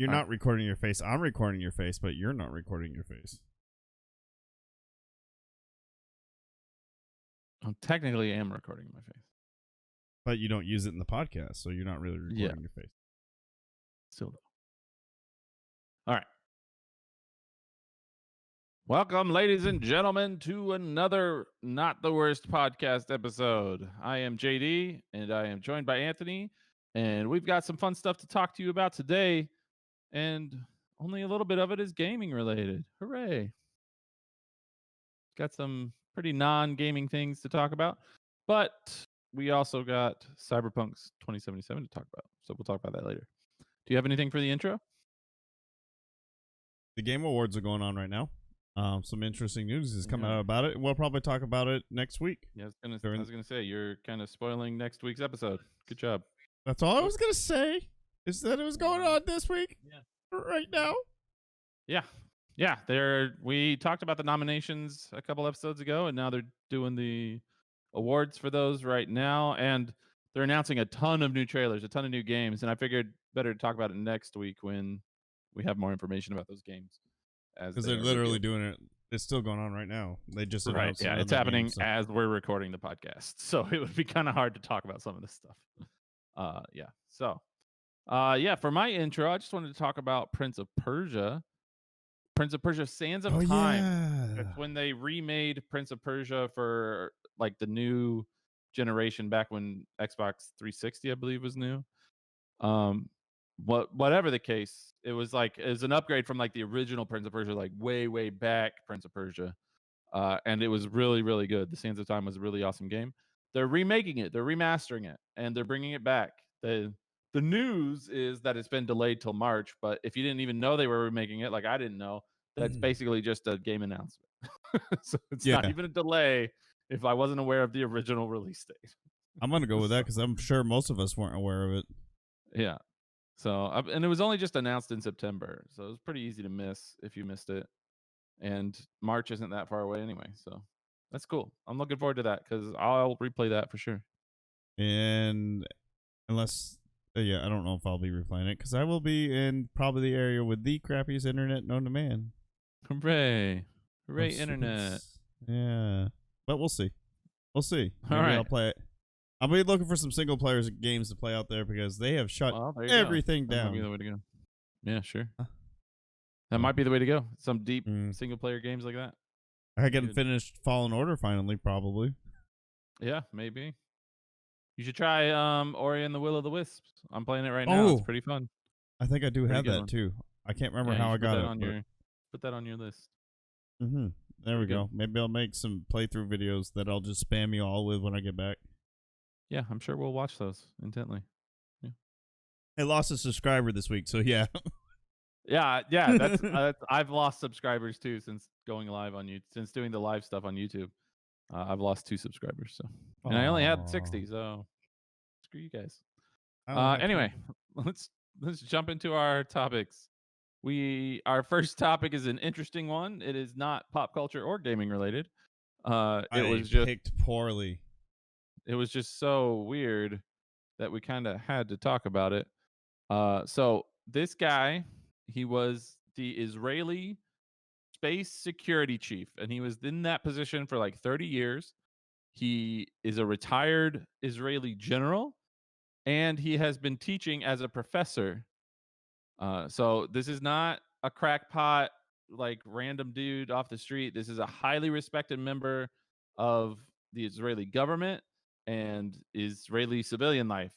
You're not recording your face. I'm recording your face, but you're not recording your face. Technically, I am recording my face. But you don't use it in the podcast, so you're not really recording your face. Still though. All right. Welcome, ladies and gentlemen, to another Not the Worst podcast episode. I am JD, and I am joined by Anthony, and we've got some fun stuff to talk to you about today, and only a little bit of it is gaming related. Hooray. Got some pretty non-gaming things to talk about, but we also got Cyberpunk's 2077 to talk about, so we'll talk about that later. Do you have anything for the intro? The Game Awards are going on right now. Some interesting news is coming out about it. We'll probably talk about it next week. Yeah, I was gonna say you're kind of spoiling next week's episode. Good job. That's all I was gonna say. Is that it was going on this week? Yeah. Right now. Yeah. We talked about the nominations a couple episodes ago, and now they're doing the awards for those right now, and they're announcing a ton of new trailers, a ton of new games, and I figured better to talk about it next week when we have more information about those games. Because they're literally doing it. It's still going on right now. They just announced it's happening as we're recording the podcast, so it would be kind of hard to talk about some of this stuff. For my intro, I just wanted to talk about Prince of Persia. Prince of Persia: Sands of Time. Yeah. It's when they remade Prince of Persia for like the new generation, back when Xbox 360, I believe, was new. Whatever the case, it was an upgrade from like the original Prince of Persia, like way back Prince of Persia, and it was really, really good. The Sands of Time was a really awesome game. They're remaking it, they're remastering it, and they're bringing it back. The news is that it's been delayed till March, but if you didn't even know they were remaking it, like I didn't know, that's basically just a game announcement. So it's not even a delay if I wasn't aware of the original release date. I'm going to go with that because I'm sure most of us weren't aware of it. Yeah. So, and it was only just announced in September, so it was pretty easy to miss if you missed it. And March isn't that far away anyway, so that's cool. I'm looking forward to that because I'll replay that for sure. And unless, I don't know if I'll be replaying it because I will be in probably the area with the crappiest internet known to man. Hooray! Hooray, internet! Yeah, but we'll see. Maybe All right. I'll play it. I'll be looking for some single player games to play out there because they have shut everything down. That might be the way to go. Yeah, sure. That might be the way to go. Some deep single player games like that. I can finish Fallen Order finally, probably. Yeah, maybe. You should try Ori and the Will of the Wisps. I'm playing it right now. It's pretty fun. I think I do have that too. I can't remember how I got it. Put that on your list. There we go. Maybe I'll make some playthrough videos that I'll just spam you all with when I get back. Yeah, I'm sure we'll watch those intently. Yeah. I lost a subscriber this week, so yeah. yeah. That's I've lost subscribers too since going live on YouTube. Since doing the live stuff on YouTube, I've lost 2 subscribers. So, and I only had 60. So, screw you guys. Anyway, let's jump into our topics. Our first topic is an interesting one. It is not pop culture or gaming related. It was picked poorly. It was just so weird that we kind of had to talk about it. So this guy, he was the Israeli space security chief, and he was in that position for like 30 years. He is a retired Israeli general, and he has been teaching as a professor. So this is not a crackpot, like random dude off the street. This is a highly respected member of the Israeli government and Israeli civilian life.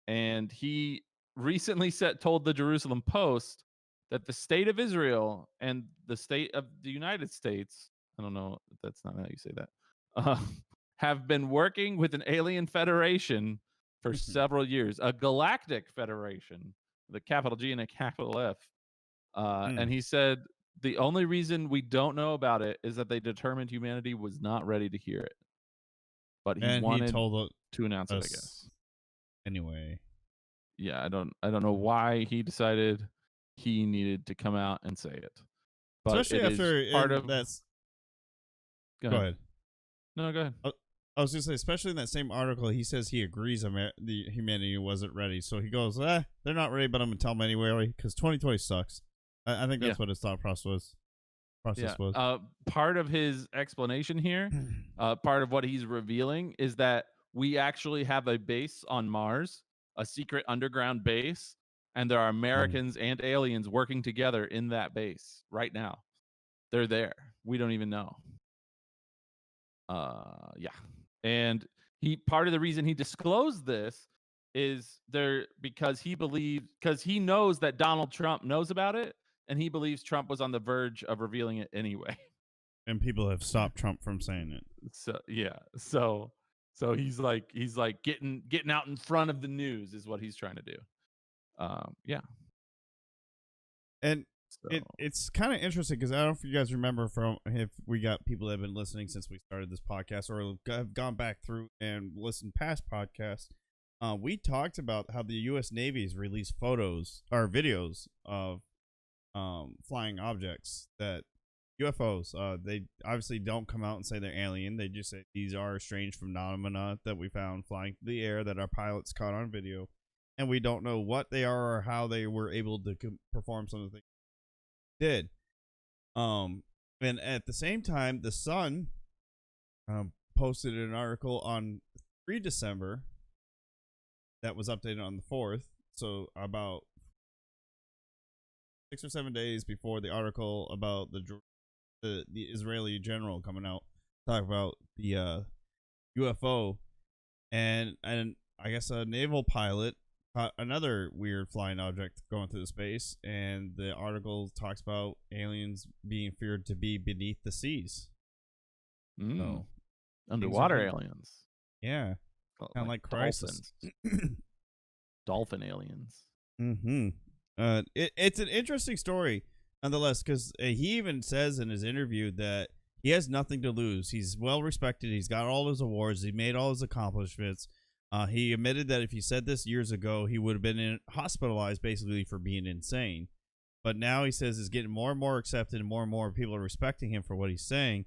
And he recently told the Jerusalem Post that the state of Israel and the state of the United States, I don't know if that's not how you say that, have been working with an alien federation for several years, a galactic federation, the capital G and a capital F. And he said the only reason we don't know about it is that they determined humanity was not ready to hear it. But he wanted to announce it, I guess. Anyway. Yeah, I don't know why he decided he needed to come out and say it. But especially after part of that's. Go ahead. No, go ahead. I was gonna say, especially in that same article, he says he agrees the humanity wasn't ready. So he goes, they're not ready, but I'm gonna tell them anyway because 2020 sucks. I think Yeah. that's what his thought process was. Part of his explanation here, part of what he's revealing is that we actually have a base on Mars, a secret underground base, and there are Americans and aliens working together in that base right now. They're there. We don't even know. Yeah. And part of the reason he disclosed this is because he knows that Donald Trump knows about it, and he believes Trump was on the verge of revealing it anyway. And people have stopped Trump from saying it. So yeah. So he's like getting out in front of the news is what he's trying to do. Yeah. And So it's kind of interesting because I don't know if you guys remember if we got people that have been listening since we started this podcast or have gone back through and listened past podcasts. We talked about how the U.S. Navy has released photos or videos of flying objects, that UFOs. They obviously don't come out and say they're alien. They just say these are strange phenomena that we found flying through the air that our pilots caught on video, and we don't know what they are or how they were able to perform some of the things they did. And at the same time, the Sun posted an article on 3 December that was updated on the 4th, so about 6 or 7 days before the article about the Israeli general coming out talk about the UFO, and I guess a naval pilot caught another weird flying object going through space, and the article talks about aliens being feared to be beneath the seas. So, underwater aliens. Yeah. Well, Kind of like Crisis. Dolphin aliens. It's an interesting story nonetheless, because he even says in his interview that he has nothing to lose. He's well respected. He's got all his awards. He made all his accomplishments. He admitted that if he said this years ago, he would have been hospitalized basically for being insane. But now he says it's getting more and more accepted, and more people are respecting him for what he's saying.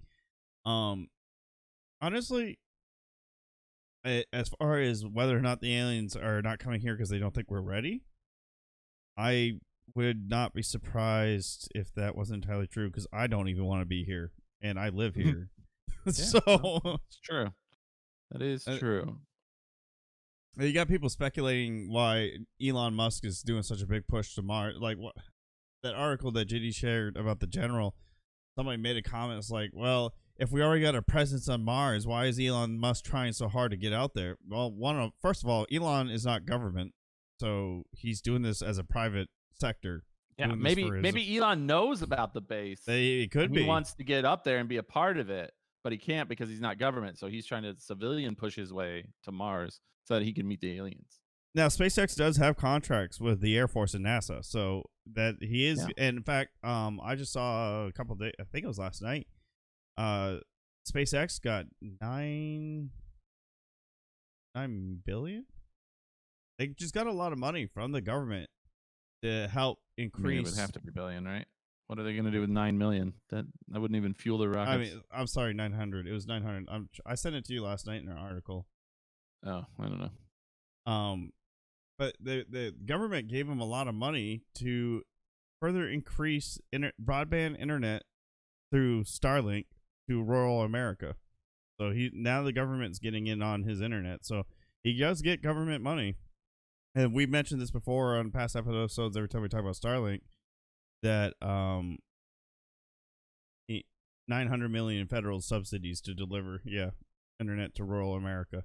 Honestly, as far as whether or not the aliens are not coming here because they don't think we're ready, I would not be surprised if that wasn't entirely true, because I don't even want to be here, and I live here. So it's true. That is true. You got people speculating why Elon Musk is doing such a big push to Mars. Like what that article that JD shared about the general, somebody made a comment. It's like, well, if we already got a presence on Mars, why is Elon Musk trying so hard to get out there? Well, first of all, Elon is not government, so he's doing this as a private sector. Yeah, maybe Elon knows about the base. It could be. He wants to get up there and be a part of it, but he can't because he's not government. So he's trying to civilian push his way to Mars so that he can meet the aliens. Now, SpaceX does have contracts with the Air Force and NASA, so that he is. Yeah. And in fact, I just saw a couple of days. I think it was last night. SpaceX got $9 billion. They just got a lot of money from the government to help increase. It would have to be billion, right? What are they going to do with 9 million? That wouldn't even fuel their rockets. I mean, I'm sorry, 900. It was 900. I sent it to you last night in an article. Oh, I don't know. But the government gave him a lot of money to further increase broadband internet through Starlink to rural America. So now the government's getting in on his internet. So he does get government money. And we mentioned this before on past episodes. Every time we talk about Starlink, that $900 million in federal subsidies to deliver internet to rural America.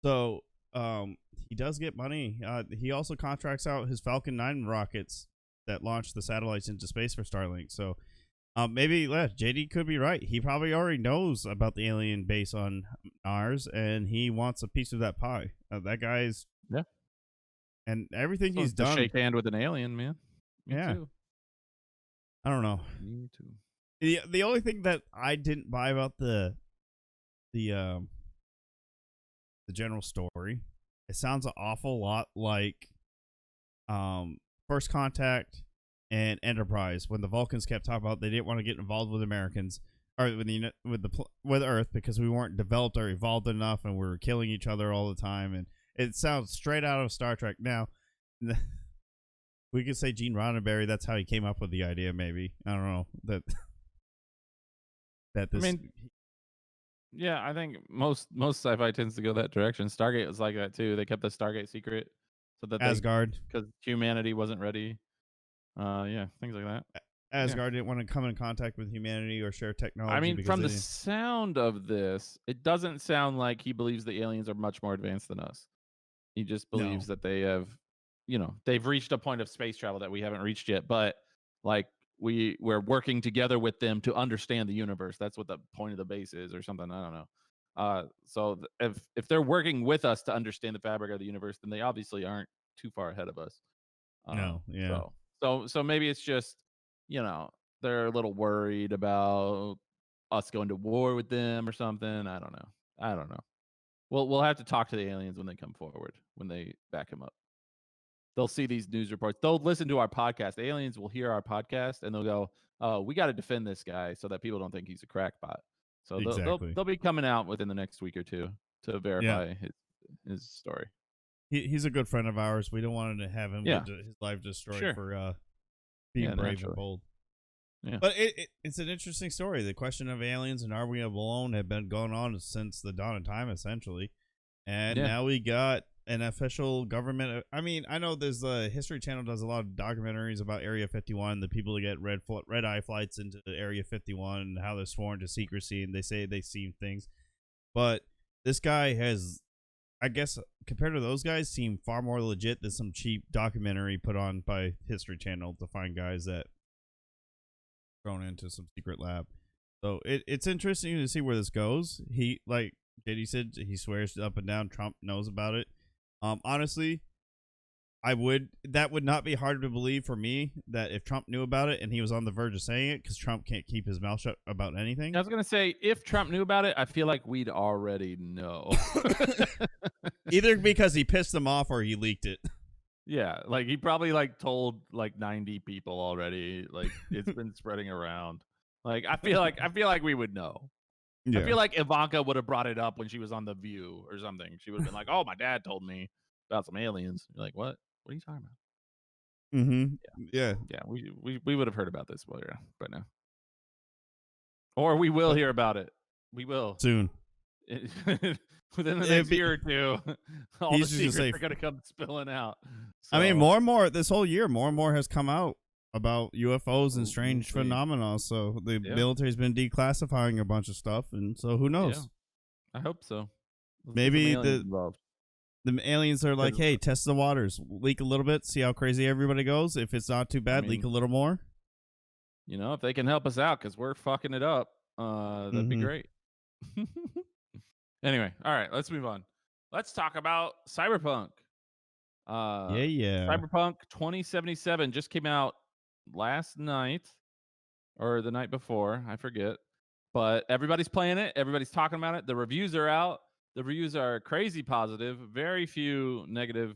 So he does get money. He also contracts out his Falcon 9 rockets that launch the satellites into space for Starlink. So maybe JD could be right. He probably already knows about the alien base on Mars, and he wants a piece of that pie. That guy's and everything he's done. Shake hand with an alien, man. Me too. I don't know. Me too. The only thing that I didn't buy about the general story, it sounds an awful lot like First Contact and Enterprise, when the Vulcans kept talking about they didn't want to get involved with Americans. or with Earth, because we weren't developed or evolved enough, and we were killing each other all the time. And it sounds straight out of Star Trek. Now, we could say Gene Roddenberry. That's how he came up with the idea. Maybe, I don't know, that I this. mean, yeah, I think most sci-fi tends to go that direction. Stargate was like that too. They kept the Stargate secret so that Asgard. because humanity wasn't ready. Yeah, things like that. Yeah. Asgard didn't want to come in contact with humanity or share technology. I mean, because from they the sound of this, it doesn't sound like he believes the aliens are much more advanced than us. He just believes that they have, they've reached a point of space travel that we haven't reached yet. But like we're working together with them to understand the universe. That's what the point of the base is, or something. I don't know. If they're working with us to understand the fabric of the universe, then they obviously aren't too far ahead of us. No, yeah. So maybe it's just, they're a little worried about us going to war with them or something. I don't know. We'll have to talk to the aliens when they come forward, when they back him up. They'll see these news reports. They'll listen to our podcast. The aliens will hear our podcast and they'll go, "Oh, we got to defend this guy so that people don't think he's a crackpot." So Exactly. they'll be coming out within the next week or two to Yeah. verify his story. He's a good friend of ours. We don't want to have him Yeah. get his life destroyed Sure. for being Yeah, brave naturally. and bold. Yeah. But it's an interesting story. The question of aliens and are we alone have been going on since the dawn of time, essentially. And Yeah. now we got an official government. I mean, I know there's the History Channel does a lot of documentaries about Area 51, the people that get red eye flights into Area 51, and how they're sworn to secrecy, and they say they seen things. But this guy has, I guess, compared to those guys, seem far more legit than some cheap documentary put on by History Channel to find guys that thrown into some secret lab. So it's interesting to see where this goes. He, like JD said, he swears up and down Trump knows about it. Honestly, that would not be hard to believe for me, that if Trump knew about it and he was on the verge of saying it, because Trump can't keep his mouth shut about anything. I was gonna say, if Trump knew about it, I feel like we'd already know. Either because he pissed them off or he leaked it. Yeah, like he probably told 90 people already. Like it's been spreading around. Like I feel like we would know. Yeah. I feel like Ivanka would have brought it up when she was on The View or something. She would have been like, "Oh, my dad told me about some aliens." You're like, "What? What are you talking about?" Mm-hmm. Yeah. Yeah. We would have heard about this by now, or we will hear about it. We will Soon. Within the next year or two. All the secrets are going to come spilling out. So, I mean, more and more this whole year, more and more has come out about UFOs and strange phenomena. So the military's been declassifying a bunch of stuff, and so who knows? Yeah. I hope so. Maybe the aliens are like, "Hey, test the waters, leak a little bit, see how crazy everybody goes. If it's not too bad, leak a little more." If they can help us out, because we're fucking it up, that'd be great. Anyway, all right, let's move on. Let's talk about Cyberpunk. Yeah. Cyberpunk 2077 just came out last night or the night before, I forget. But everybody's playing it. Everybody's talking about it. The reviews are out. The reviews are crazy positive. Very few negative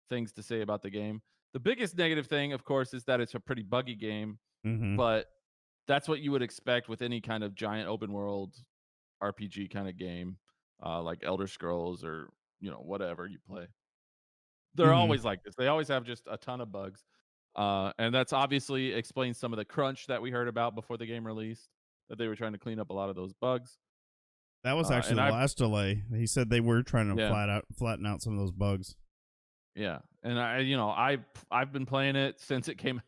things to say about the game. The biggest negative thing, of course, is that it's a pretty buggy game. But that's what you would expect with any kind of giant open world RPG kind of game, like Elder Scrolls or whatever you play. They're always like this. They always have just a ton of bugs, and that's obviously explains some of the crunch that we heard about before the game released. That they were trying to clean up a lot of those bugs. That was actually the last delay. He said they were trying to flatten out some of those bugs. Yeah, and I've been playing it since it came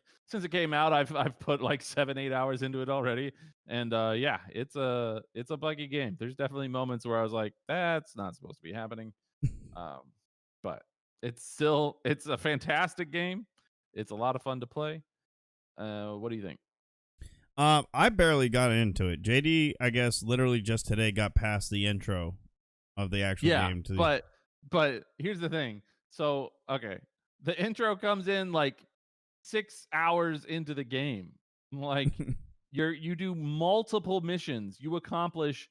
out. I've put 7-8 hours into it already, and yeah, it's a buggy game. There's definitely moments where I was like, that's not supposed to be happening, but it's a fantastic game. It's a lot of fun to play. What do you think? I barely got into it. JD, I guess, literally just today got past the intro of the actual game. But here's the thing. So, okay, the intro comes in 6 hours into the game. You do multiple missions. You accomplish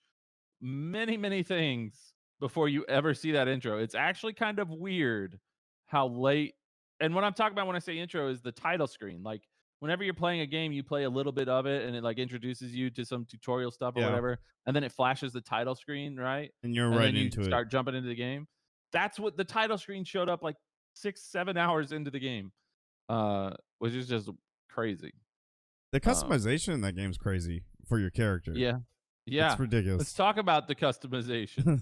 many things before you ever see that intro. It's actually kind of weird how late. And what I'm talking about when I say intro is the title screen. whenever you're playing a game, you play a little bit of it, and it like introduces you to some tutorial stuff or Yeah, whatever, and then it flashes the title screen, right? and you're And right then you into it. start jumping into the game. That's what the title screen showed up like 6-7 hours into the game, which is just crazy. The Um, customization in that game's crazy for your character. yeah, It's yeah. Let's ridiculous. talk about the customization.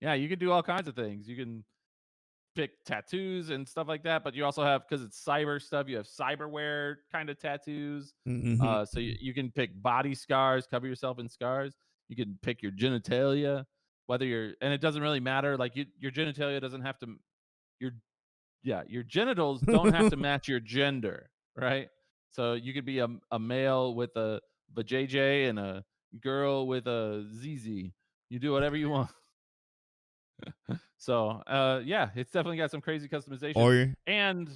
Yeah, you can do all kinds of things. You can pick tattoos and stuff like that, but you also have, because it's cyber stuff, you have cyberware kind of tattoos. Mhm. So you can pick body scars, cover yourself in scars. You can pick your genitalia, whether you're, and it doesn't really matter. Like your genitalia doesn't have to, your your genitals don't have to match your gender, right? So you could be a male with a JJ and a girl with a ZZ. You do whatever you want. So yeah, it's definitely got some crazy customization, Or you and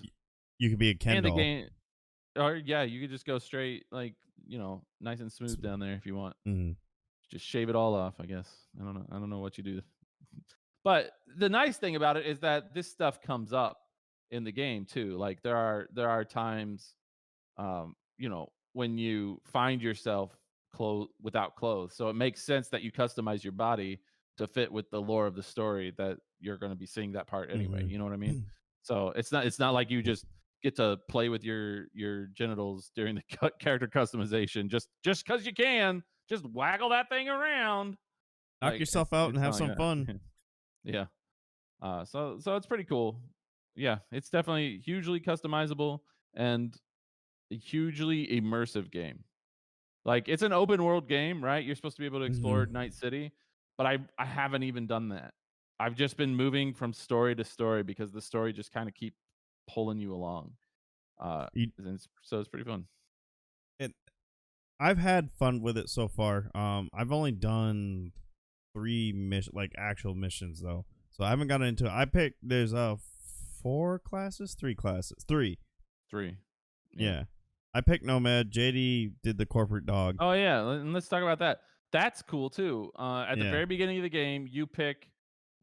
could be a Ken the doll. game, or yeah, you could just go straight, like, nice and smooth down there if you want. Mhm. Just shave it all off, I guess. I don't know what you do. But the nice thing about it is that this stuff comes up in the game too. Like there are times, when you find yourself without clothes. So it makes sense that you customize your body to fit with the lore of the story, that you're going to be seeing that part anyway. Mhm. You know what I mean? So it's not like you just get to play with your genitals during the character customization just because you can. Just waggle that thing around. Knock Like yourself out and it's have not like some fun. that. Yeah. So it's pretty cool. Yeah, it's definitely hugely customizable and a hugely immersive game. Like, it's an open world game, right? You're supposed to be able to explore Mhm. Night City, but I haven't even done that. I've just been moving from story to story because the story just kind of keep pulling you along. You, So it's pretty fun. it, I've had fun with it so far. I've only done 3 missions though, so I haven't gotten into it. I picked there's 3 classes. Three. Yeah. Yeah, I picked Nomad. JD did the corporate dog. Oh yeah, and let's talk about that. That's cool too. At the Yeah. very beginning of the game, you pick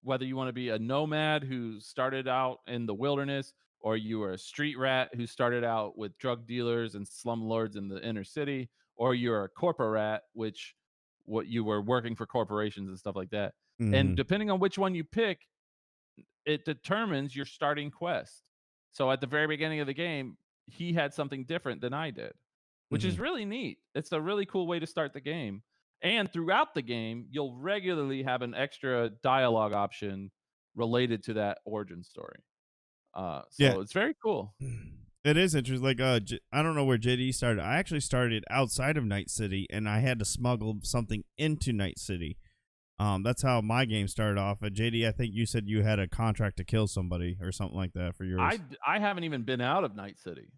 whether you want to be a nomad who started out in the wilderness, or you are a street rat who started out with drug dealers and slumlords in the inner city, or you're a corporate rat, which what you were working for corporations and stuff like that. And Hmm. depending on which one you pick, it determines your starting quest. So at the very beginning of the game, he had something different than I did, which Hmm. is really neat. It's a really cool way to start the game. And throughout the game, you'll regularly have an extra dialogue option related to that origin story. Yeah, So it's very cool. it is interesting. Like, I don't know where JD started. I actually started outside of Night City, and I had to smuggle something into Night City. That's how my game started off. At JD, I think you said you had a contract to kill somebody or something like that for yours. I haven't even been out of Night City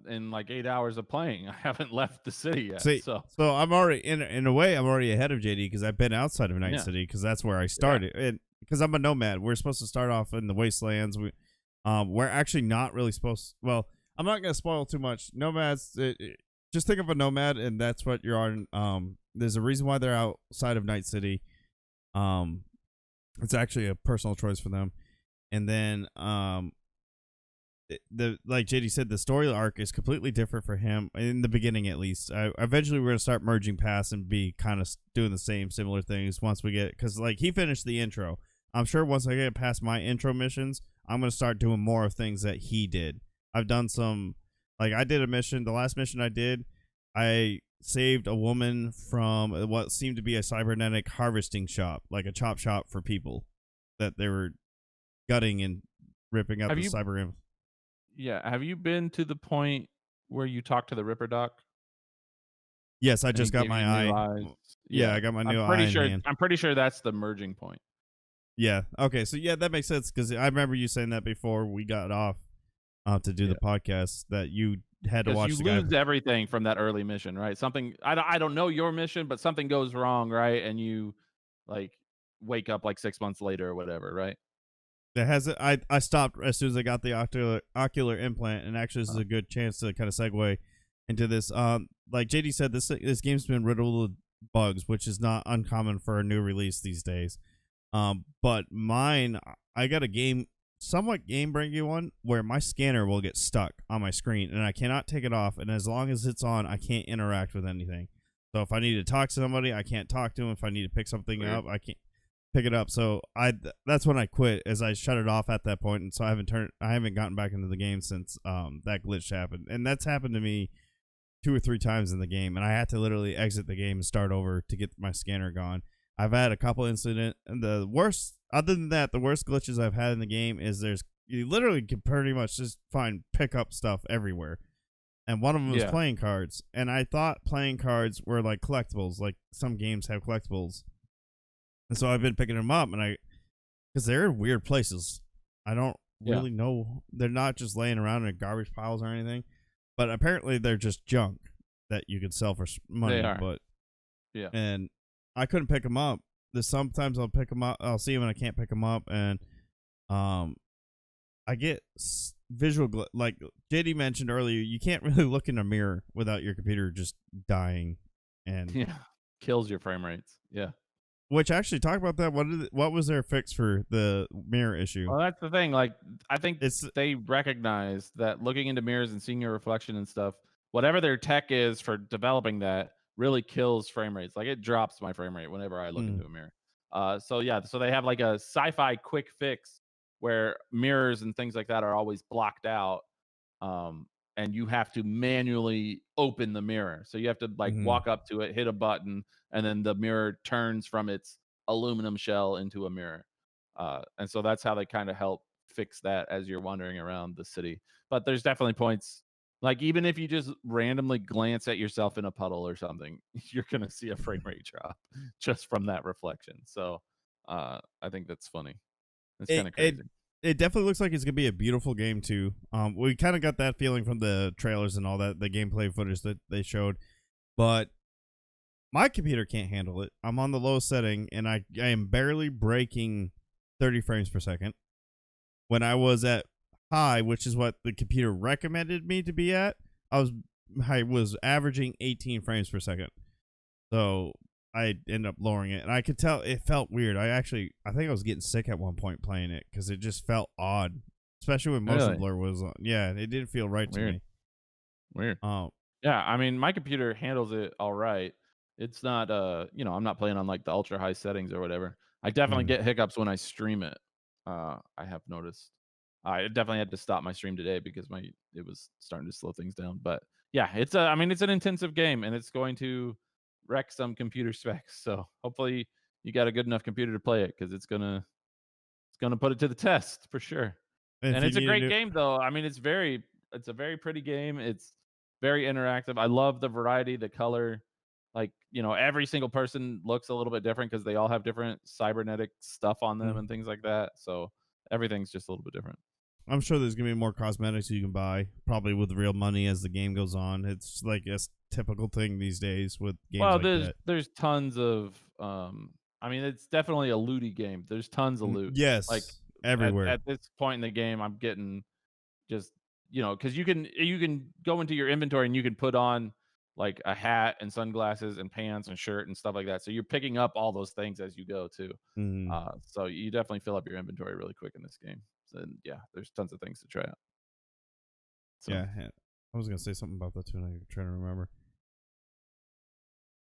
in like 8 hours of playing. I haven't left the city yet. See, So so I'm already in a way I'm already ahead of JD because I've been outside of Night yeah, City because that's where I yeah. started. And because I'm a nomad, we're supposed to start off in the wastelands. We're actually not really supposed. Well, I'm not gonna spoil too much. Nomads, just think of a nomad, and that's what you're on. There's a reason why they're outside of Night City. Um, it's actually a personal choice for them. And then the like JD said, the story arc is completely different for him in the beginning, at least. Eventually, we're gonna start merging paths and be kind of doing the similar things once we get, because like he finished the intro. I'm sure once I get past my intro missions, I'm gonna start doing more of things that he did. I've done some, like I did a mission. The last mission I did, I saved a woman from what seemed to be a cybernetic harvesting shop, like a chop shop for people that they were gutting and ripping up Have the you cyber. Yeah, have you been to the point where you talk to the Ripper Doc Yes, I and he just got gave my you new eye. eyes? Yeah, Yeah, I got my new eye in hand. I'm pretty sure that's the merging point. Yeah. Okay. So yeah, that makes sense because I remember you saying that before we got off to do the Yeah, podcast that you had to because watch you the guy. lose everything from that early mission, right? Something I don't know your mission, but something goes wrong, right? And you like wake up like 6 months later or whatever, right? That has it. I stopped as soon as I got the ocular implant, and actually this is Uh, a good chance to kind of segue into this. Like JD said, this game's been riddled with bugs, which is not uncommon for a new release these days. But mine, I got a game somewhat game breaking one where my scanner will get stuck on my screen and I cannot take it off. And as long as it's on, I can't interact with anything. So if I need to talk to somebody, I can't talk to them. If I need to pick something Weird. up, I can't pick it up. So that's when I quit, as I shut it off at that point. And so I haven't gotten back into the game since that glitch happened. And that's happened to me 2 or 3 times in the game, and I had to literally exit the game and start over to get my scanner gone. I've had a couple incidents, and the worst, other than that, the worst glitches I've had in the game is you literally can pretty much just find pickup stuff everywhere. And one of them was playing cards, and I thought playing cards were like collectibles, like some games have collectibles. And so I've been picking them up, and because they're in weird places. I don't really know. They're not just laying around in garbage piles or anything. But apparently they're just junk that you could sell for money. They are. But and I couldn't pick them up. Sometimes I'll pick them up. I'll see them and I can't pick them up, and I get visual like JD mentioned earlier. You can't really look in a mirror without your computer just dying, and kills your frame rates. Which actually, talk about that. What was their fix for the mirror issue? Well, that's the thing. Like, I think they recognize that looking into mirrors and seeing your reflection and stuff, whatever their tech is for developing that, really kills frame rates. Like, it drops my frame rate whenever I look into a mirror. So they have like a sci-fi quick fix where mirrors and things like that are always blocked out. And you have to manually open the mirror. So you have to walk up to it, hit a button, and then the mirror turns from its aluminum shell into a mirror. And so that's how they kind of help fix that as you're wandering around the city. But there's definitely points, like even if you just randomly glance at yourself in a puddle or something, you're going to see a frame rate drop just from that reflection. So I think that's funny. It's kind of crazy. It definitely looks like it's gonna be a beautiful game too. We kind of got that feeling from the trailers and all that, the gameplay footage that they showed, but my computer can't handle it. I'm on the low setting, and I am barely breaking 30 frames per second. When I was at high, which is what the computer recommended me to be at, I was averaging 18 frames per second. So I ended up lowering it, and I could tell it felt weird. I think I was getting sick at one point playing it because it just felt odd, especially when motion blur was on. Yeah, it didn't feel right to me. Weird. Yeah, I mean, my computer handles it all right. It's not, I'm not playing on like the ultra high settings or whatever. I definitely get hiccups when I stream it. I have noticed. I definitely had to stop my stream today because it was starting to slow things down. But yeah, it's an intensive game, and it's going to wreck some computer specs. So hopefully you got a good enough computer to play it, because it's gonna put it to the test for sure. And it's a great game though. I mean, it's a very pretty game. It's very interactive. I love the variety, the color. Like, every single person looks a little bit different because they all have different cybernetic stuff on them and things like that. So everything's just a little bit different. I'm sure there's gonna be more cosmetics you can buy, probably with real money as the game goes on. It's like a typical thing these days with games like that. There's tons of I mean, it's definitely a looty game. There's tons of loot. Yes, like everywhere. At this point in the game, I'm getting just because you can go into your inventory and you can put on like a hat and sunglasses and pants and shirt and stuff like that. So you're picking up all those things as you go too. So you definitely fill up your inventory really quick in this game. So yeah, there's tons of things to try out. So. Yeah, I was gonna say something about that too, and I'm trying to remember.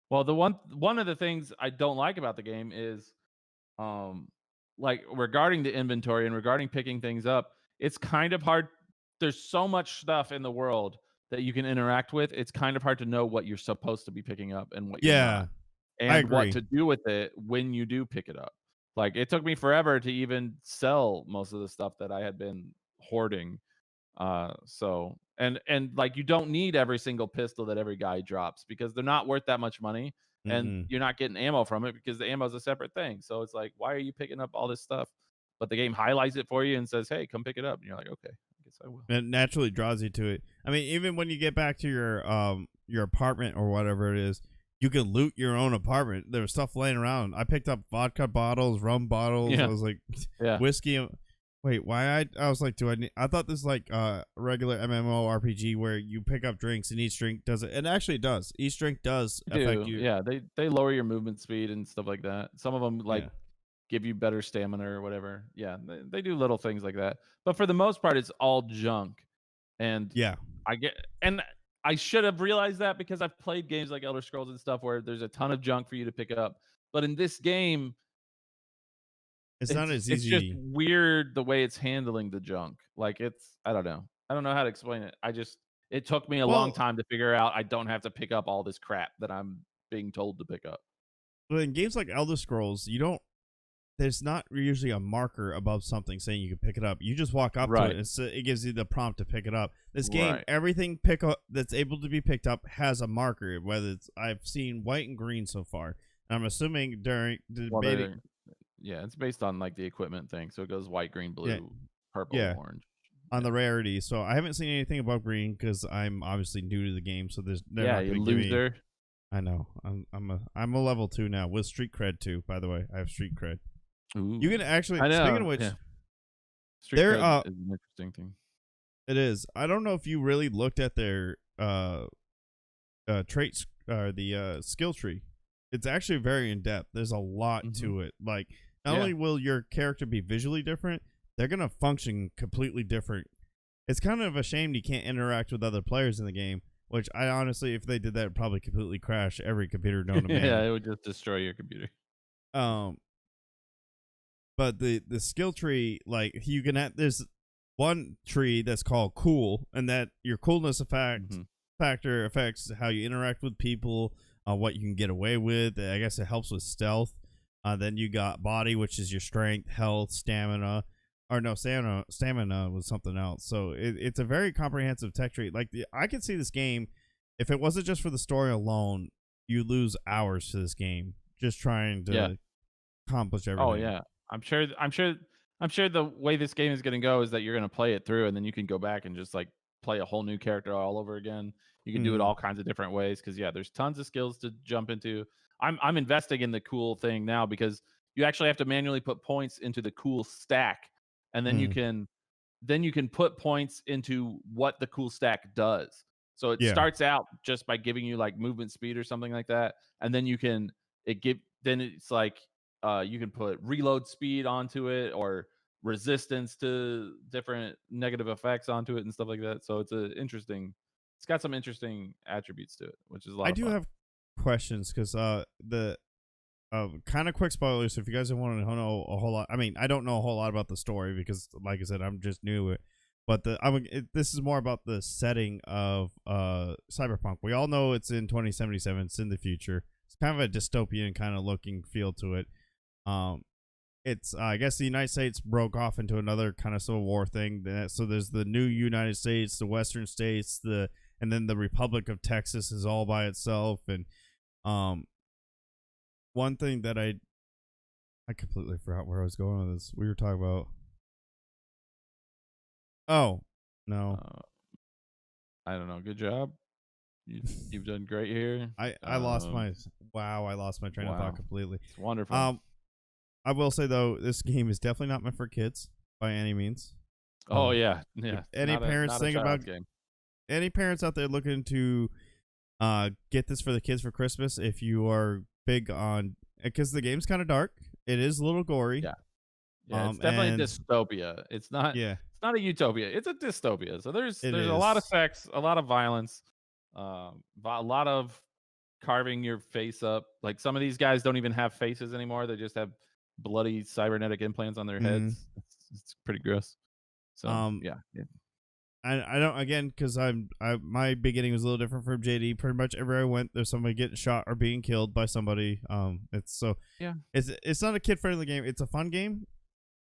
Well, one of the things I don't like about the game is, like regarding the inventory and regarding picking things up, it's kind of hard. There's so much stuff in the world that you can interact with. It's kind of hard to know what you're supposed to be picking up and what you're not, and what to do with it when you do pick it up. Like, it took me forever to even sell most of the stuff that I had been hoarding. So like, you don't need every single pistol that every guy drops because they're not worth that much money, and you're not getting ammo from it because the ammo is a separate thing. So it's like, why are you picking up all this stuff? But the game highlights it for you and says, hey, come pick it up. And you're like, okay, I guess I will. It naturally draws you to it. I mean, even when you get back to your apartment or whatever it is, you can loot your own apartment. There was stuff laying around. I picked up vodka bottles, rum bottles. I was like, whiskey. Wait, why? I was like, I thought this was like a regular MMORPG where you pick up drinks and each drink does it. And actually it does. Each drink does affect you. Yeah, they lower your movement speed and stuff like that. Some of them give you better stamina or whatever. Yeah, they do little things like that. But for the most part, it's all junk. And Yeah. and I should have realized that because I've played games like Elder Scrolls and stuff where there's a ton of junk for you to pick up. But in this game, It's not as it's just easy. weird the way it's handling the junk. Like I don't know. I don't know how to explain it. It took me a long Well, time to figure out I don't have to pick up all this crap that I'm being told to pick up. in games like Elder Scrolls, there's not usually a marker above something saying you can pick it up. You just walk up to it Right. and it gives you the prompt to pick it up. This game, Right. everything pick up that's able to be picked up has a marker. Whether I've seen white and green so far. And I'm assuming during the Well, beta, yeah, it's based on like the equipment thing. So it goes white, green, yeah, blue, purple, yeah, orange. on Yeah. the rarity. So I haven't seen anything above green because I'm obviously new to the game. So they're Yeah, not you going to give me. loser. I know. I'm a level 2 now with street cred too. By the way, I have street cred. You Ooh. can actually. I Speaking know. of which, Yeah. Street there cred is an interesting thing. it is. I don't know if you really looked at their traits the skill tree. It's actually very in depth. There's a lot to it. Like not Yeah. only will your character be visually different, they're gonna function completely different. It's kind of a shame you can't interact with other players in the game. Which I honestly, if they did that, would probably completely crash every computer known to man. Yeah, it would just destroy your computer. But the skill tree, like you can have there's one tree that's called cool, and that your coolness factor affects how you interact with people, what you can get away with. I guess it helps with stealth. Then you got body, which is your strength, health, stamina. Or no, stamina was something else. So it's a very comprehensive tech tree. Like I could see this game, if it wasn't just for the story alone, you lose hours to this game just trying to Yeah. accomplish everything. Oh yeah. I'm sure the way this game is going to go is that you're going to play it through and then you can go back and just like play a whole new character all over again. You can do it all kinds of different ways cuz yeah, there's tons of skills to jump into. I'm investing in the cool thing now because you actually have to manually put points into the cool stack and then you can put points into what the cool stack does. So it Yeah. starts out just by giving you like movement speed or something like that, and then it's like you can put reload speed onto it or resistance to different negative effects onto it and stuff like that. So it's got some interesting attributes to it, which is a lot I of do fun. have questions because the kind of quick spoilers. So if you guys don't want to know a whole lot, I mean, I don't know a whole lot about the story because, like I said, I'm just new to it. But this is more about the setting of Cyberpunk. We all know it's in 2077. It's in the future. It's kind of a dystopian kind of looking feel to it. It's I guess the United States broke off into another kind of Civil War thing. So there's the new United States, the Western states, and then the Republic of Texas is all by itself. And one thing that I completely forgot where I was going with this. We were talking about. Oh no, I don't know. Good job. You've done great here. I lost my train of thought completely. It's wonderful. I will say though, this game is definitely not meant for kids by any means. Oh yeah. Any parents think about game. Any parents out there looking to get this for the kids for Christmas, if you are big on, because the game's kind of dark, it is a little gory. Yeah, it's definitely a dystopia. It's not. Yeah, it's not a utopia. It's a dystopia. So there's it a is. lot of sex, a lot of violence, a lot of carving your face up. Like some of these guys don't even have faces anymore. They just have bloody cybernetic implants on their heads. It's pretty gross. So yeah. I don't, again, because my beginning was a little different from JD. Pretty much everywhere I went, there's somebody getting shot or being killed by somebody. It's not a kid friendly game. It's a fun game.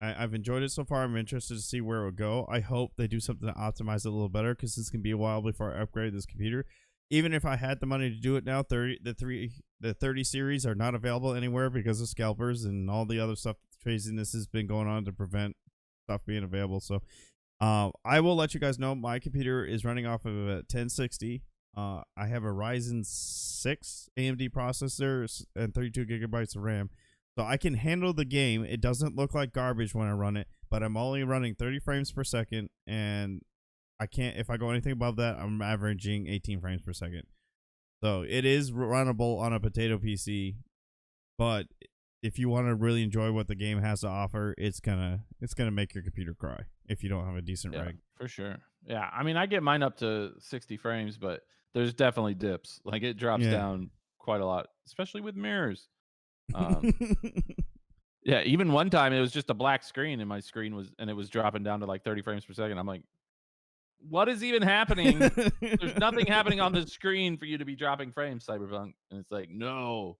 I've enjoyed it so far. I'm interested to see where it will go. I hope they do something to optimize it a little better because this can be a while before I upgrade this computer. Even if I had the money to do it now, the 30 series are not available anywhere because of scalpers and all the other stuff. Craziness has been going on to prevent stuff being available. So I will let you guys know my computer is running off of a 1060. I have a Ryzen 6 AMD processor and 32 gigabytes of RAM. So I can handle the game. It doesn't look like garbage when I run it, but I'm only running 30 frames per second, and I can't, if I go anything above that, I'm averaging 18 frames per second. So it is runnable on a potato PC, but if you want to really enjoy what the game has to offer, it's gonna make your computer cry if you don't have a decent Yeah, rig. for sure. Yeah, I mean, I get mine up to 60 frames, but there's definitely dips. Like it drops Yeah. down quite a lot, especially with mirrors. Um, yeah, even one time it was just a black screen, and my screen was, and it was dropping down to like 30 frames per second. I'm like, what is even happening? There's nothing happening on the screen for you to be dropping frames, Cyberpunk. And it's like, no,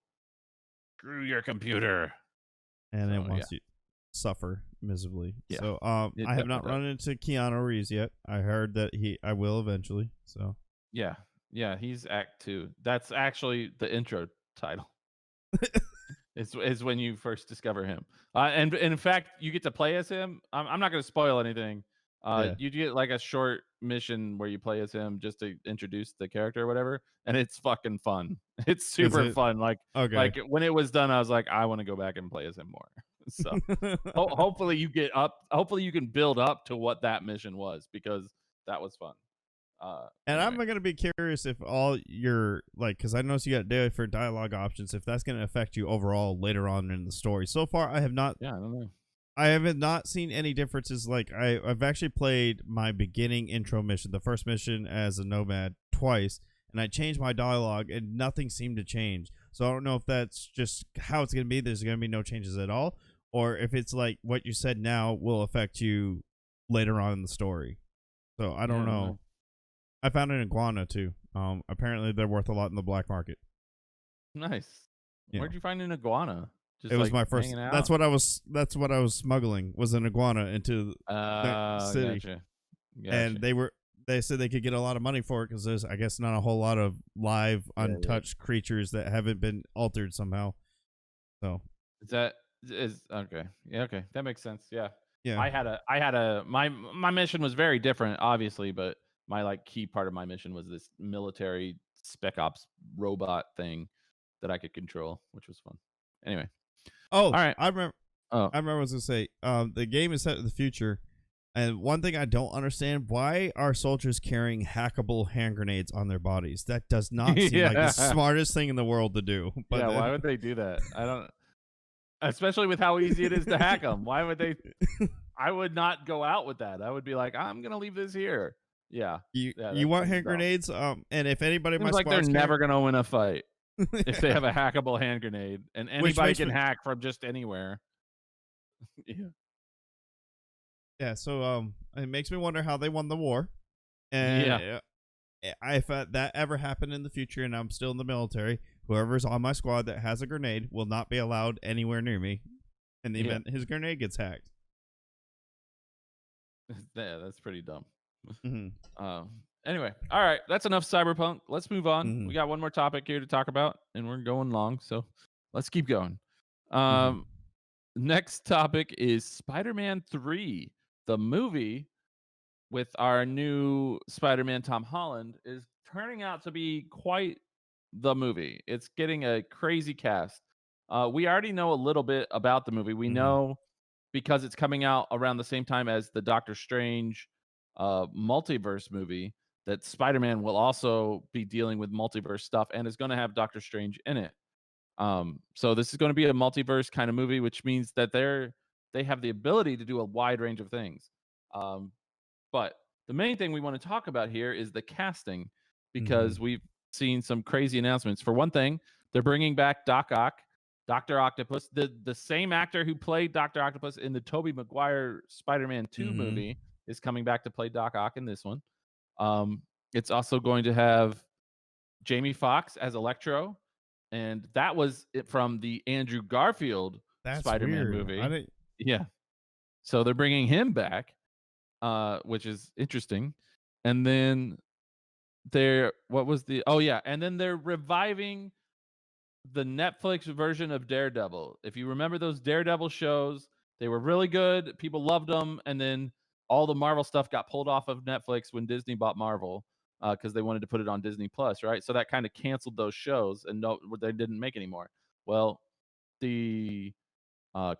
screw your computer. And it So yeah, wants you to suffer miserably. yeah, So it I have not definitely does. run into Keanu Reeves yet. I heard that I will eventually. So Yeah, yeah, he's Act Two. That's actually the intro title. Is when you first discover him. And in fact, you get to play as him. I'm not going to spoil anything. yeah. You get like a short mission where you play as him just to introduce the character or whatever, and it's fucking fun. It's Is super it fun. okay? Like when it was done, I was like, I want to go back and play as him more. So hopefully you get up. Hopefully you can build up to what that mission was because that was fun. And I'm Anyway, gonna be curious if all your like, because I noticed you got different dialogue options. If that's gonna affect you overall later on in the story. So far, I have not. yeah, I don't know. I haven't not seen any differences. Like I've actually played my beginning intro mission, the first mission as a nomad twice, and I changed my dialogue, and nothing seemed to change. So I don't know if that's just how it's gonna be. There's gonna be no changes at all, or if it's like what you said now will affect you later on in the story. So I Yeah, don't I don't know. know. I found an iguana too. Apparently they're worth a lot in the black market. Nice. You know, Where'd you find an iguana? it Just was like my first. hanging That's out? what I was. That's what I was smuggling was an iguana into the city, Gotcha. and Gotcha. they said they could get a lot of money for it because there's, I guess, not a whole lot of live Yeah, yeah. untouched creatures that haven't been altered somehow. So Is that is okay. Yeah, okay. That makes sense. Yeah. yeah. My mission was very different, obviously, but my like key part of my mission was this military spec ops robot thing that I could control, which was fun. Anyway. Oh, All right. I remember. Oh. I remember. What I was gonna say. The game is set in the future. And one thing I don't understand, why are soldiers carrying hackable hand grenades on their bodies? That does not seem like the Yeah. smartest thing in the world to do. But Yeah, why then, would they do that? I don't, especially with how easy it is to hack them. Why would they? I would not go out with that. I would be like, I'm gonna leave this here. Yeah, yeah, you that want seems hand dumb. grenades? And if anybody in my Seems like they're squad's carrying, never gonna win a fight if they yeah, have a hackable hand grenade, and which anybody makes can me hack from just anywhere. Yeah, yeah. So it makes me wonder how they won the war, and yeah. if that ever happened in the future, and I'm still in the military, whoever's on my squad that has a grenade will not be allowed anywhere near me in the Yeah. event his grenade gets hacked. Yeah, that's pretty dumb. Hmm. Anyway, all right, that's enough cyberpunk. Let's move on. Hmm. We got one more topic here to talk about, and we're going long, so let's keep going. Hmm. Um, Next topic is Spider-Man 3, the movie with our new Spider-Man Tom Holland is turning out to be quite the movie. It's getting a crazy cast. We already know a little bit about the movie. We Hmm. know because it's coming out around the same time as the Doctor Strange multiverse movie that Spider-Man will also be dealing with multiverse stuff and is going to have Doctor Strange in it. So this is going to be a multiverse kind of movie, which means that they have the ability to do a wide range of things. Um, but the main thing we want to talk about here is the casting Hmm. because we've seen some crazy announcements. For one thing, they're bringing back Doc Ock, Doctor Octopus, the same actor who played Doctor Octopus in the Tobey Maguire Spider-Man 2 Hmm. movie is coming back to play Doc Ock in this one. Um, it's also going to have Jamie Foxx as Electro, and that was it from the Andrew Garfield That's Spider-Man weird. I movie. didn't. Yeah, so they're bringing him back, which is interesting. And then they're what was the oh yeah, and then they're reviving the Netflix version of Daredevil. If you remember those Daredevil shows, they were really good. People loved them, and then all the Marvel stuff got pulled off of Netflix when Disney bought Marvel because they wanted to put it on Disney Plus, right? So that kind of canceled those shows, and no, they didn't make anymore. Well, the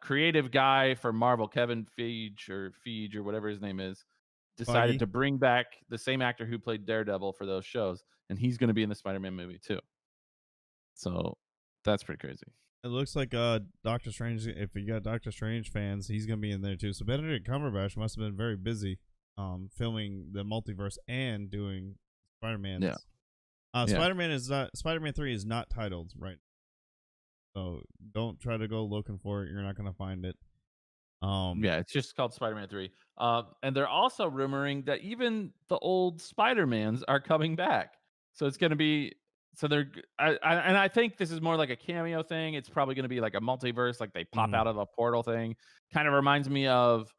creative guy for Marvel, Kevin Feige or whatever his name is, decided Feige. to bring back the same actor who played Daredevil for those shows, and he's going to be in the Spider-Man movie too. So that's pretty crazy. It looks like Doctor Strange. If you got Doctor Strange fans, he's gonna be in there too. So Benedict Cumberbatch must have been very busy, filming the multiverse and doing Spider Yeah. Man's. Yeah. Spider-Man 3 is not titled right, so don't try to go looking for it. You're not gonna find it. Yeah, it's just called Spider-Man 3. And they're also rumoring that even the old Spider-Mans are coming back. So it's going to be so they're g- and I think this is more like a cameo thing. It's probably going to be like a multiverse, like they pop mhm. out of a portal thing. Kind of reminds me of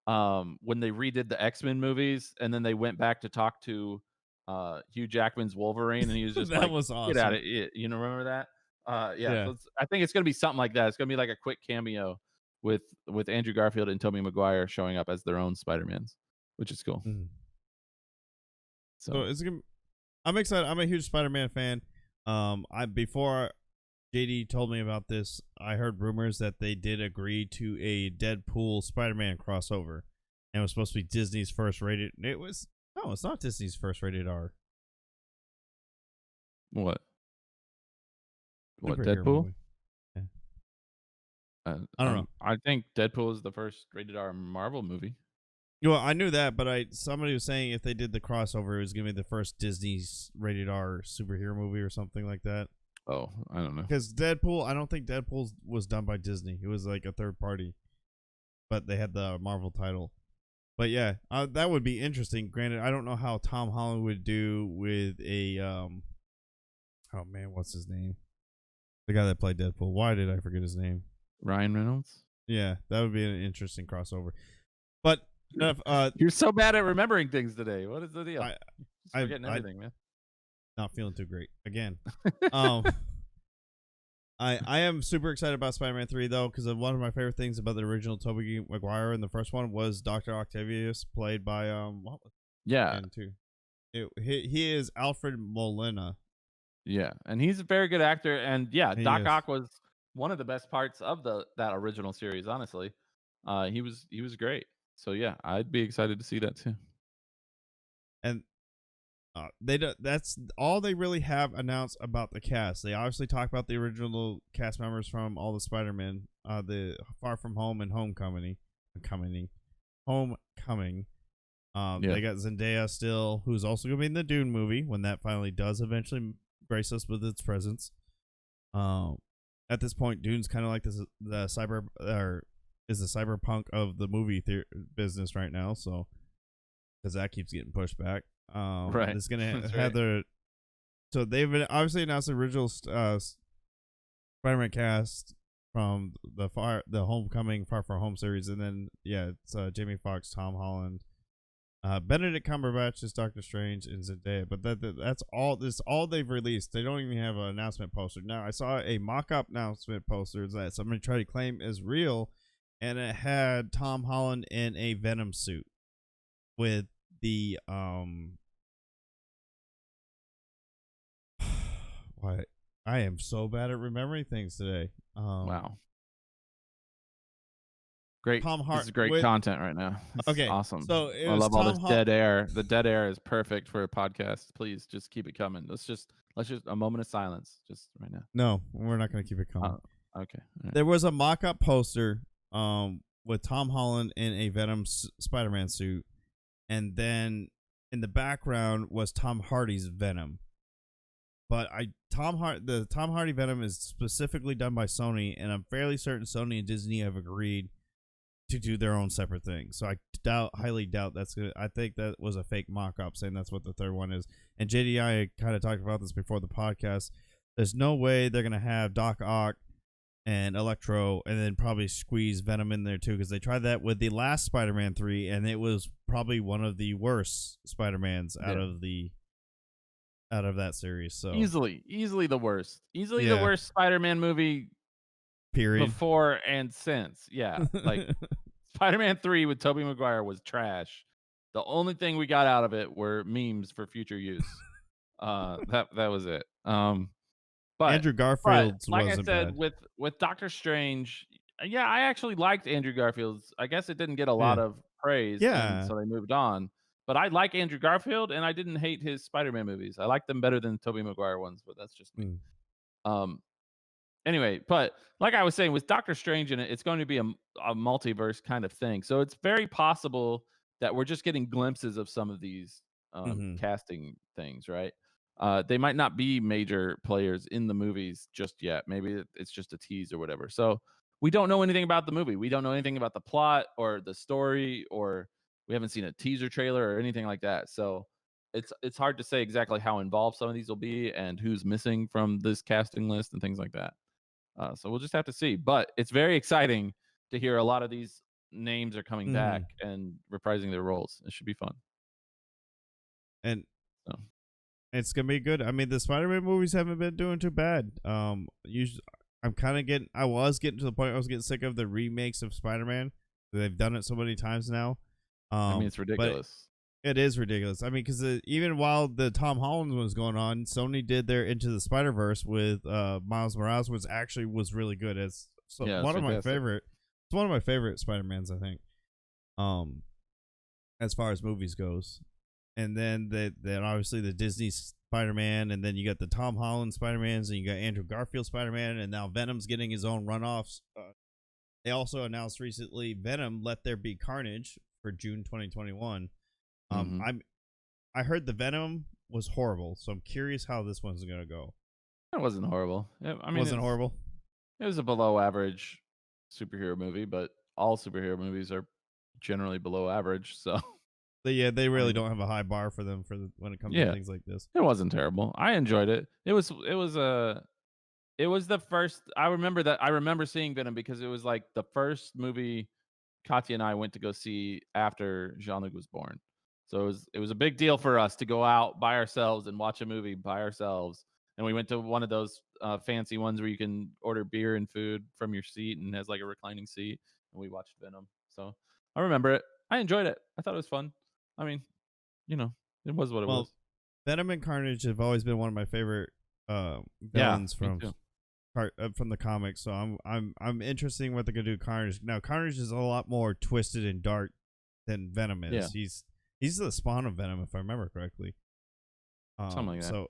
when they redid the X-Men movies and then they went back to talk to Hugh Jackman's Wolverine and he was just That like, was "Get out awesome. of it." You know, remember that? Yeah, Yeah. so I think it's going to be something like that. It's going to be like a quick cameo with Andrew Garfield and Tobey Maguire showing up as their own Spider-Mans, which is cool. Mhm. So So, it's gonna. I'm excited. I'm a huge Spider-Man fan. I before JD told me about this, I heard rumors that they did agree to a Deadpool Spider-Man crossover, and it was supposed to be Disney's first rated. It was no, it's not Disney's first rated R what? What, superhero Deadpool? movie. Yeah. I don't know. I think Deadpool is the first rated R Marvel movie. Well, I knew that, but somebody was saying if they did the crossover, it was gonna be the first Disney's rated R superhero movie or something like that. Oh, I don't know. Because Deadpool, I don't think Deadpool was done by Disney. It was like a third party, but they had the Marvel title. But yeah, that would be interesting. Granted, I don't know how Tom Holland would do with a Oh man, what's his name? The guy that played Deadpool. Why did I forget his name? Ryan Reynolds? Yeah, that would be an interesting crossover. But enough. You're so bad at remembering things today. What is the deal? I Just forgetting I everything, man. not feeling too great again. Um, I am super excited about Spider-Man 3 though, because one of my favorite things about the original Tobey Maguire and the first one was Doctor Octavius, played by what was Yeah. it too? He is Alfred Molina. Yeah, and he's a very good actor, and yeah, He Doc is, Ock was one of the best parts of that original series. Honestly, he was great. So yeah, I'd be excited to see that too. and that's all they really have announced about the cast. They obviously talk about the original cast members from all the Spider-Man, the Far From Home and Homecoming. Yeah, They got Zendaya still, who's also gonna be in the Dune movie when that finally does eventually grace us with its presence. Um, at this point, Dune's kind of like the cyberpunk of the movie business right now. So because that keeps getting pushed back. right. It's gonna That's have right. their. So they've obviously announced the original Spider-Man cast from the Homecoming Far From Home series, and then yeah, it's Jamie Foxx, Tom Holland, Benedict Cumberbatch is Doctor Strange, and Zendaya. But that's all. This all they've released. They don't even have an announcement poster. Now I saw a mock-up announcement poster that somebody tried to claim is real, and it had Tom Holland in a Venom suit with the Why I am so bad at remembering things today. Wow, great. Tom This Hart is great with content right now. This is okay. awesome. So it I was love all Tom this Hart. dead air. The dead air is perfect for a podcast. Please just keep it coming. Let's just a moment of silence just right now. No, we're not going to keep it coming. Okay. All right. There was a mock-up poster with Tom Holland in a Venom Spider-Man suit, and then in the background was Tom Hardy's Venom. But the Tom Hardy Venom is specifically done by Sony, and I'm fairly certain Sony and Disney have agreed to do their own separate thing. So I highly doubt that's gonna. I think that was a fake mock-up saying that's what the third one is. And JDI kind of talked about this before the podcast. There's no way they're gonna have Doc Ock and Electro, and then probably squeeze Venom in there too, because they tried that with the last Spider-Man 3, and it was probably one of the worst Spider-Mans out of that series. So Easily the worst. Easily the yeah, worst Spider-Man movie period. before and since. Yeah, like Spider-Man 3 with Tobey Maguire was trash. The only thing we got out of it were memes for future use. That was it. But Andrew Garfield's like I wasn't said, bad. with Doctor Strange, yeah, I actually liked Andrew Garfield's. I guess it didn't get a lot Yeah, of praise, and yeah. so they moved on. But I like Andrew Garfield, and I didn't hate his Spider-Man movies. I like them better than Tobey Maguire ones, but that's just me. Mm. Um, Anyway, but like I was saying, with Doctor Strange in it, it's going to be a multiverse kind of thing. So it's very possible that we're just getting glimpses of some of these Hmm. casting things, right? They might not be major players in the movies just yet. Maybe it's just a tease or whatever. So we don't know anything about the movie. We don't know anything about the plot or the story, or we haven't seen a teaser trailer or anything like that. So it's hard to say exactly how involved some of these will be and who's missing from this casting list and things like that. So we'll just have to see. But it's very exciting to hear a lot of these names are coming back Hmm. and reprising their roles. It should be fun. And So it's gonna be good. I mean, the Spider-Man movies haven't been doing too bad. Usually, I was getting to the point I was getting sick of the remakes of Spider-Man. They've done it so many times now. I mean, it's But ridiculous. it is ridiculous. I mean, because even while the Tom Holland was going on, Sony did their Into the Spider Verse with Miles Morales, which actually was really good. It's Yeah, it's one of my fantastic. favorite. It's one of my favorite Spider Mans, I think. Um, as far as movies goes, and then obviously the Disney Spider Man, and then you got the Tom Holland Spider Mans, and you got Andrew Garfield Spider Man, and now Venom's getting his own runoffs. They also announced recently Venom Let There Be Carnage for June 2021. Um, Hmm. I'm I heard the Venom was horrible, so I'm curious how this one's gonna go. It wasn't horrible. I mean, Wasn't horrible, it was a below average superhero movie, but all superhero movies are generally below average. So but yeah, they I really mean, don't have a high bar for them when it comes to yeah, things like this. it wasn't terrible. I enjoyed it. It was the first. I remember seeing Venom because it was like the first movie Katya and I went to go see after Jean-Luc was born. So it was a big deal for us to go out by ourselves and watch a movie by ourselves. And we went to one of those fancy ones where you can order beer and food from your seat and has like a reclining seat. And we watched Venom. So I remember it. I enjoyed it. I thought it was fun. I mean, you know, it was what it Well, was. Venom and Carnage have always been one of my favorite Yeah, villains me too. from the comics. So I'm interested in what they're gonna do with Carnage. Now Carnage is a lot more twisted and dark than Venom Yeah, is. He's the spawn of Venom, if I remember correctly. something like that. So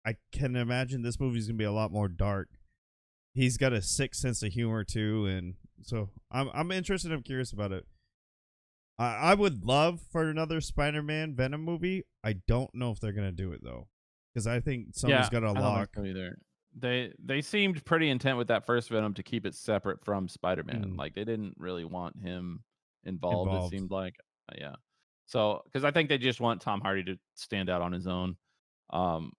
I can imagine this movie's gonna be a lot more dark. He's got a sick sense of humor too, and so I'm interested. I'm curious about it. I would love for another Spider-Man Venom movie. I don't know if they're gonna do it though, because I think Sony's Yeah, got a I don't think lock. so either. They seemed pretty intent with that first Venom to keep it separate from Spider-Man. Mm, Like they didn't really want him involved, it involved. seemed like. Yeah. So, cuz I think they just want Tom Hardy to stand out on his own. Um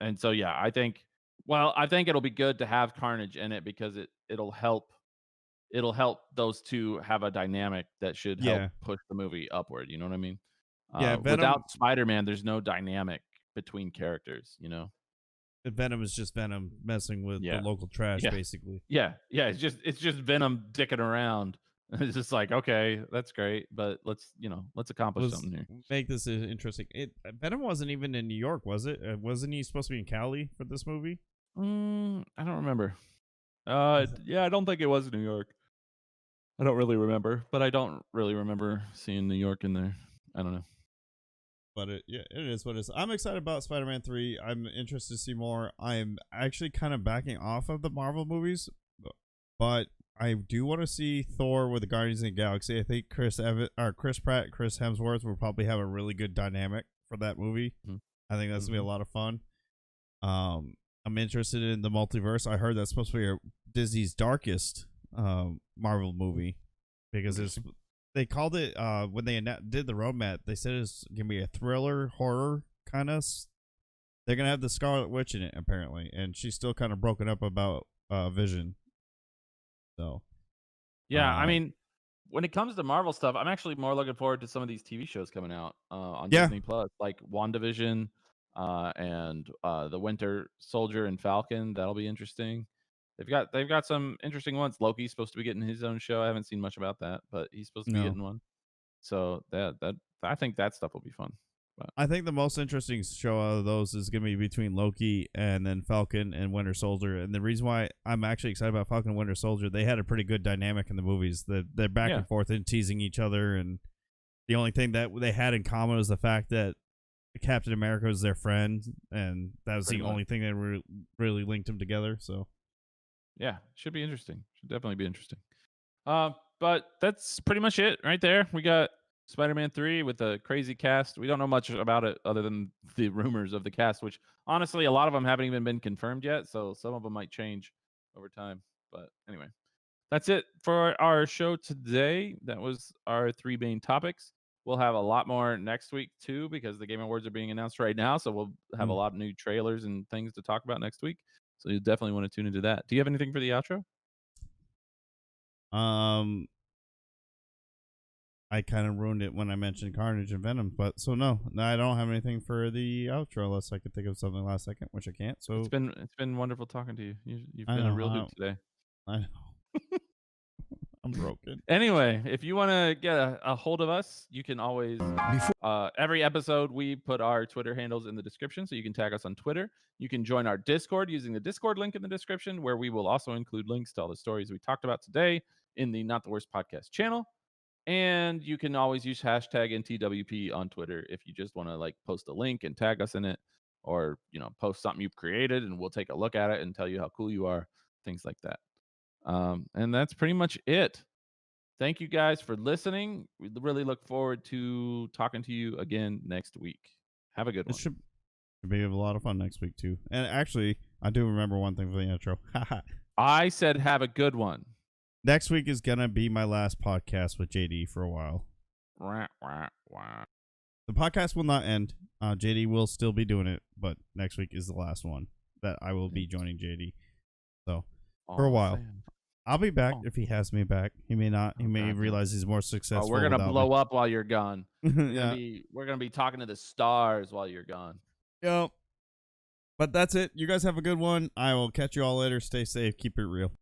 and so yeah, I think it'll be good to have Carnage in it because it'll help those two have a dynamic that should help Yeah, push the movie upward, you know what I mean? yeah. Venom. Without Spider-Man, there's no dynamic between characters, you know? Venom is just Venom messing with the Yeah. local trash, Yeah. basically. Yeah. Yeah. It's just Venom dicking around. It's just like, okay, that's great, but let's accomplish Let's something here. make this interesting. Venom wasn't even in New York, was it? Wasn't he supposed to be in Cali for this movie? I don't remember. I th- Yeah, I don't think it was New York. I don't really remember, but I don't really remember seeing New York in there. I don't know. but yeah, it is what it is. I'm excited about Spider-Man 3. I'm interested to see more. I'm actually kind of backing off of the Marvel movies, but I do want to see Thor with the Guardians of the Galaxy. I think Chris Pratt, Chris Hemsworth will probably have a really good dynamic for that movie. I think that's gonna be a Mm-hmm. lot of fun. I'm interested in the multiverse. I heard that's supposed to be Disney's darkest Marvel movie because Interesting. they called it when they did the roadmap. They said it's gonna be a thriller horror kind of. They're gonna have the Scarlet Witch in it apparently, and she's still kind of broken up about Vision. So, Yeah, I uh, mean, when it comes to Marvel stuff, I'm actually more looking forward to some of these TV shows coming out on yeah, Disney Plus, like WandaVision and the Winter Soldier and Falcon. That'll be interesting. They've got some interesting ones. Loki's supposed to be getting his own show. I haven't seen much about that, but he's supposed to be no. getting one. So that I think that stuff will be fun. But I think the most interesting show out of those is going to be between Loki and then Falcon and Winter Soldier. And the reason why I'm actually excited about Falcon and Winter Soldier, they had a pretty good dynamic in the movies. They're back yeah, and forth and teasing each other. And the only thing that they had in common was the fact that Captain America was their friend. And that was pretty the much. only thing that really linked them together. So Yeah, should be interesting. Should definitely be interesting. But that's pretty much it right there. We got Spider-Man 3 with a crazy cast. We don't know much about it other than the rumors of the cast, which honestly, a lot of them haven't even been confirmed yet. So some of them might change over time. But anyway, that's it for our show today. That was our 3 main topics. We'll have a lot more next week too, because the Game Awards are being announced right now. So we'll have a lot of new trailers and things to talk about next week. So you definitely want to tune into that. Do you have anything for the outro? I kind of ruined it when I mentioned Carnage and Venom, but so no, I don't have anything for the outro unless I could think of something last second, which I can't. So It's been wonderful talking to you. You've I been a know, real hoot today. I know. I'm broken. Anyway, if you want to get a hold of us, you can always. Every episode, we put our Twitter handles in the description, so you can tag us on Twitter. You can join our Discord using the Discord link in the description, where we will also include links to all the stories we talked about today in the Not the Worst Podcast channel. And you can always use hashtag NTWP on Twitter if you just want to like post a link and tag us in it, or post something you've created, and we'll take a look at it and tell you how cool you are, things like that. And that's pretty much it. Thank you guys for listening. We really look forward to talking to you again next week. Have a good one. It should be a lot of fun next week too. And actually, I do remember one thing for the intro. I said have a good one. Next week is gonna be my last podcast with JD for a while. Wah, wah, wah. The podcast will not end. JD will still be doing it, but next week is the last one that I will be joining JD. So for a while. I'll be back if he has me back. He may not. He may realize he's more successful. We're gonna blow up while you're gone. Yeah. We're gonna be talking to the stars while you're gone. Yep. But that's it. You guys have a good one. I will catch you all later. Stay safe. Keep it real.